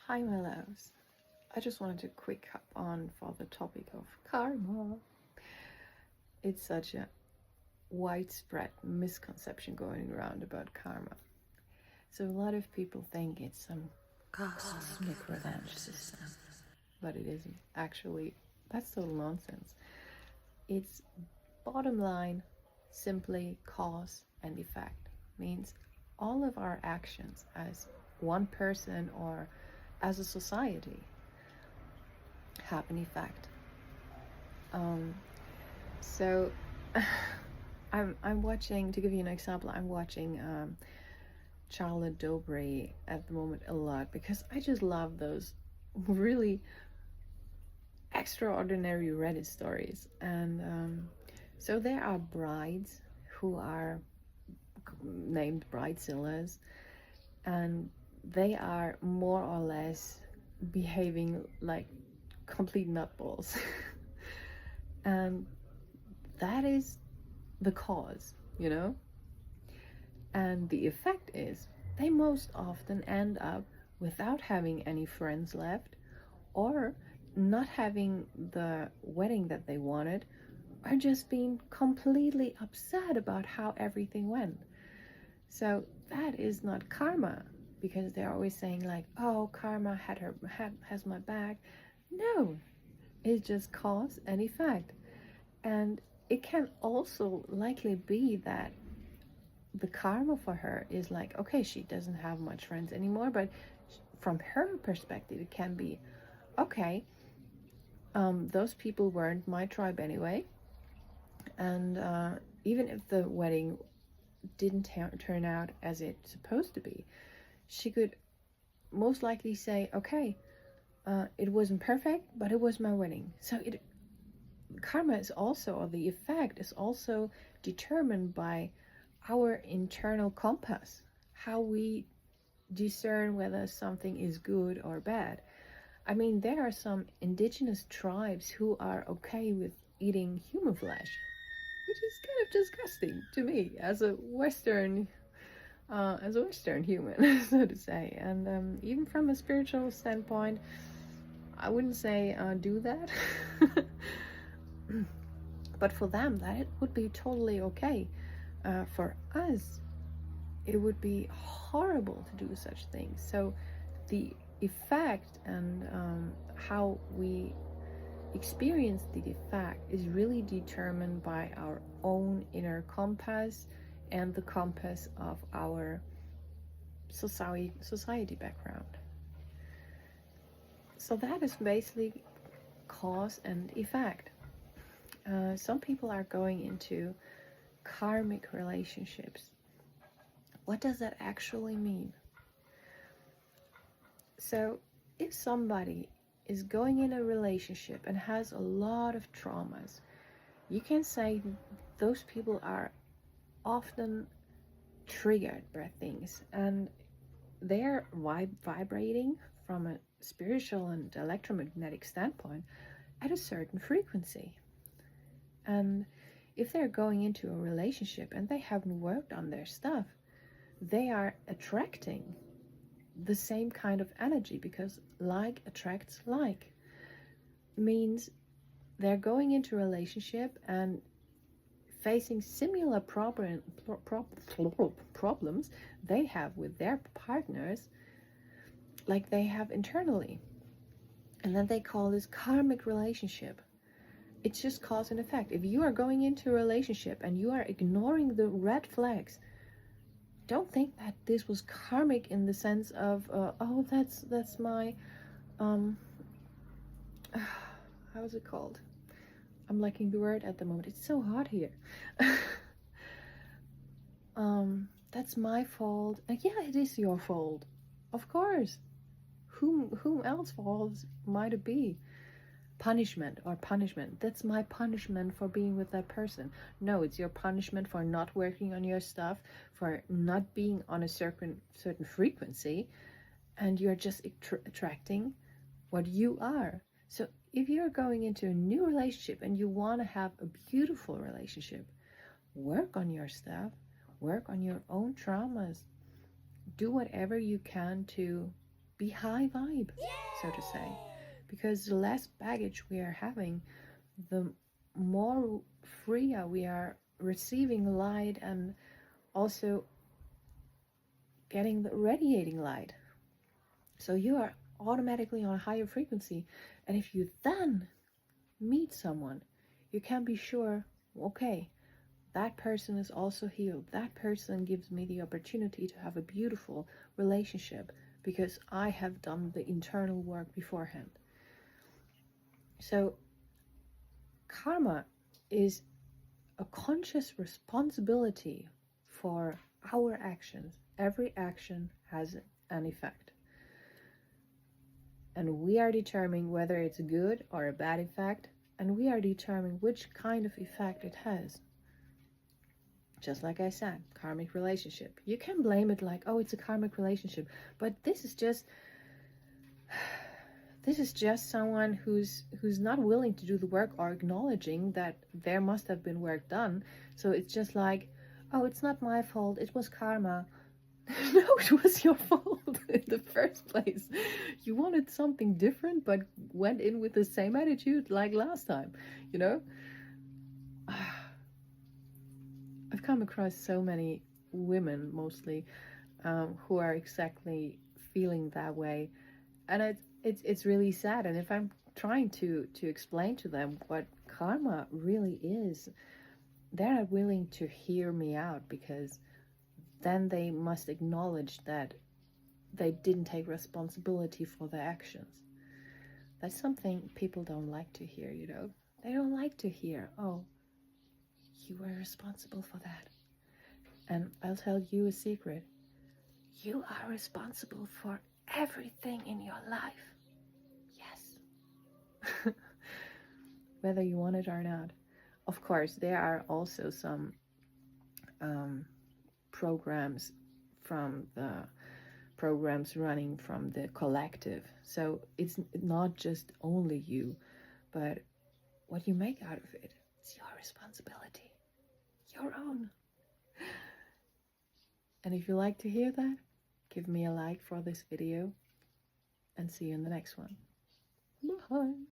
Hi, my loves. I just wanted to quick hop on for the topic of karma. It's such a widespread misconception going around about karma. So, a lot of people think it's some cosmic revenge system, but it isn't. Actually, that's total nonsense. It's bottom line simply cause and effect. Means all of our actions as one person or as a society have an effect. So I'm watching, to give you an example, I'm watching Charlotte Dobre at the moment a lot because I just love those really extraordinary Reddit stories. And so there are brides who are named bridezillas, and they are more or less behaving like complete nutballs. And that is the cause, you know? And the effect is they most often end up without having any friends left, or not having the wedding that they wanted, or just being completely upset about how everything went. So that is not karma, because they're always saying like, oh, karma has my back. No, it's just cause and effect. And it can also likely be that the karma for her is like, okay, she doesn't have much friends anymore, but from her perspective, it can be, okay, those people weren't my tribe anyway. And even if the wedding didn't turn out as it's supposed to be, she could most likely say, okay, it wasn't perfect, but it was my wedding. So karma is also, or the effect is also determined by our internal compass, how we discern whether something is good or bad. I mean, there are some indigenous tribes who are okay with eating human flesh, which is kind of disgusting to me as a Western human, so to say. And even from a spiritual standpoint, I wouldn't say do that. But for them, that it would be totally okay. For us, it would be horrible to do such things. So the effect and how we experience the effect is really determined by our own inner compass and the compass of our society background. So that is basically cause and effect. Some people are going into karmic relationships. What does that actually mean? So if somebody is going in a relationship and has a lot of traumas, you can say those people are often triggered by things, and they're vibrating from a spiritual and electromagnetic standpoint at a certain frequency. And if they're going into a relationship and they haven't worked on their stuff, they are attracting the same kind of energy, because like attracts like. Means they're going into a relationship and facing similar problems they have with their partners, like they have internally. And then they call this karmic relationship. It's just cause and effect. If you are going into a relationship and you are ignoring the red flags, don't think that this was karmic in the sense of, oh, that's my, how is it called? I'm lacking the word at the moment. It's so hot here. That's my fault. Yeah, it is your fault. Of course. Whom else fault might it be? Punishment. That's my punishment for being with that person. No, it's your punishment for not working on your stuff, for not being on a certain frequency, and you're just attracting what you are. So if you're going into a new relationship and you want to have a beautiful relationship, work on your stuff, work on your own traumas, do whatever you can to be high vibe, so to say. Because the less baggage we are having, the more freer we are receiving light and also getting the radiating light. So you are automatically on a higher frequency. And if you then meet someone, you can be sure, okay, that person is also healed. That person gives me the opportunity to have a beautiful relationship because I have done the internal work beforehand. So karma is a conscious responsibility for our actions. Every action has an effect. And we are determining whether it's a good or a bad effect, and we are determining which kind of effect it has. Just like I said, karmic relationship. You can blame it like, oh, it's a karmic relationship, but this is just someone who's not willing to do the work or acknowledging that there must have been work done. So it's just like, oh, it's not my fault, it was karma. No, it was your fault in the first place. You wanted something different, but went in with the same attitude like last time, you know? I've come across so many women, mostly, who are exactly feeling that way. And it's really sad. And if I'm trying to explain to them what karma really is, they're not willing to hear me out, because then they must acknowledge that they didn't take responsibility for their actions. That's something people don't like to hear, you know? They don't like to hear, oh, you were responsible for that. And I'll tell you a secret. You are responsible for everything in your life. Yes. Whether you want it or not. Of course, there are also some programs running from the collective. So it's not just only you, but what you make out of it, it's your responsibility, your own. And if you like to hear that, give me a like for this video, and see you in the next one. Bye.